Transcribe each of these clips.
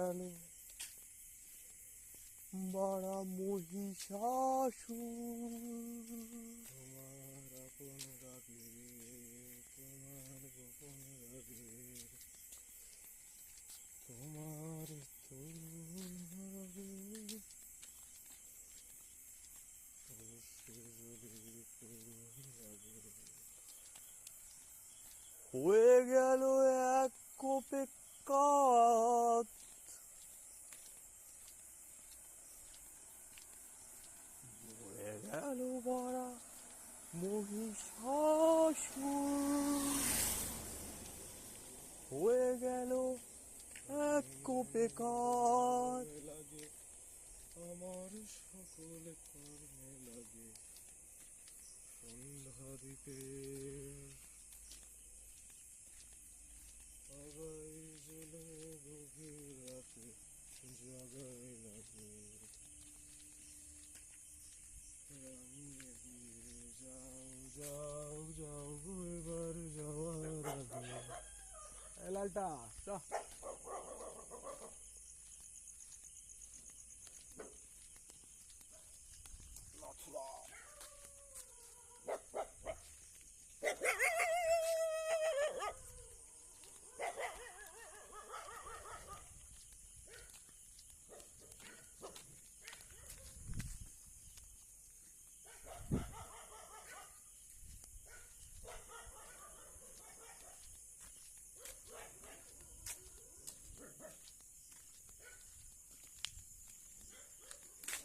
গেল বাড়া মহিষাসুর। তোমার আপন রাগে, তোমার গোপন রাগে, তোমার তরুণ রাগে হয়ে গেল এক কোপে কাত, হয়ে গেল বাড়া মহিষাসুর, হয়ে গেল এক কোপে কাত। লাগে আমার সকল কর্মে লাগে সন্ধ্যা দিতে, আগাই জ্বলে গভীর রাতে জাগাই লাগে রাঙিয়ে দিয়ে যাও যাও যাও এবার যাওয়ার আগে। লালটা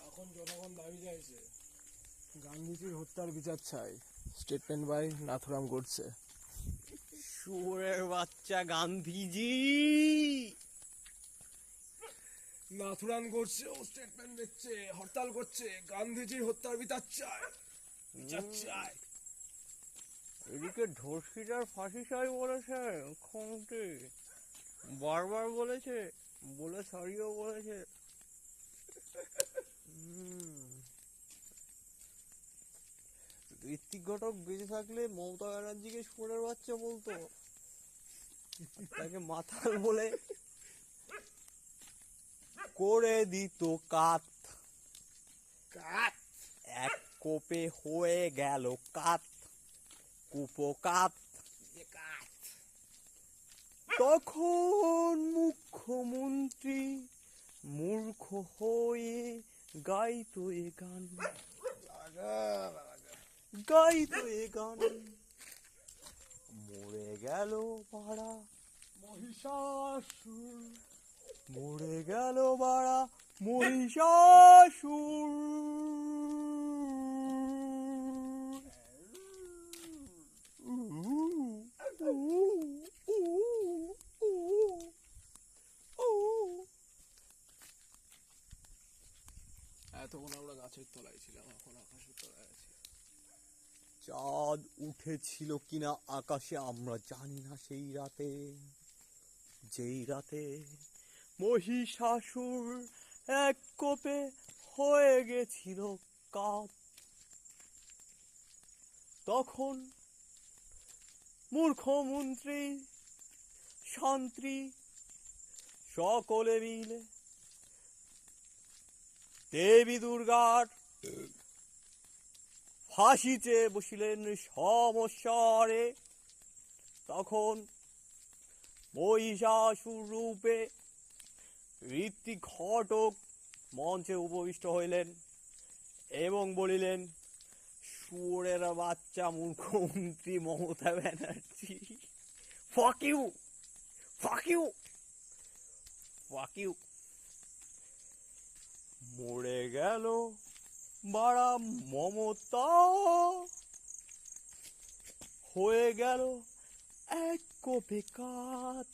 এখন জনগণ দাবি চাইছে গান্ধীজির হত্যার বিচার চাই। Statement by Nathuram Godse. শুয়োরের বাচ্চা গান্ধীজি। নাথুরাম গডসে ও স্টেটমেন্ট দিচ্ছে, হরতাল করছে, গান্ধীজির হত্যার বিচার চাই, বিচার চাই। এদিকে ধর্ষিতার ফাঁসি চাই বলেছে মুখ্যমন্ত্রী, বারবার বলেছে, বলে সরিও বলেছে। ঋত্বিক ঘটক বেঁচে থাকলে মমতা ব্যানার্জিকে শুয়োরের বাচ্চা বলতো, তাকে মাতাল বলে করে দিত কাত। কাট এক কোপে হয়ে গেল কাত, কুপকাত। কাট তখন মুখ্যমন্ত্রী মূর্খ হয়ে গাইতো এ গান, গাইতো এ গান। মরে গেল বাড়া মহিষাসুর, মরে গেল বাড়া মহিষাসুর। এতক্ষণ আমরা গাছের তলায় ছিলাম, এখন আকাশের তলায় আছি। চাঁদ উঠেছিল কিনা আকাশে আমরা জানি না সেই রাতে, যেই রাতে মহিষাসুর এক কোপে হয়ে গেছিল কাত। তখন মূর্খমন্ত্রী শান্ত্রী সকলে মিলে দেবী দুর্গার ফাঁসি চেয়ে বসিলেন সমস্বরে। তখন মহিষাসুর রূপে ঋত্বিক ঘটক মঞ্চে উপবিষ্ট হইলেন এবং বলিলেন, শুয়োরের বাচ্চা মুখ্যমন্ত্রী Mamata Banerjee, fuck you, fuck you, fuck you. মরে গেল বাড়া মমতা, হয়ে গেল এক কোপে কাত।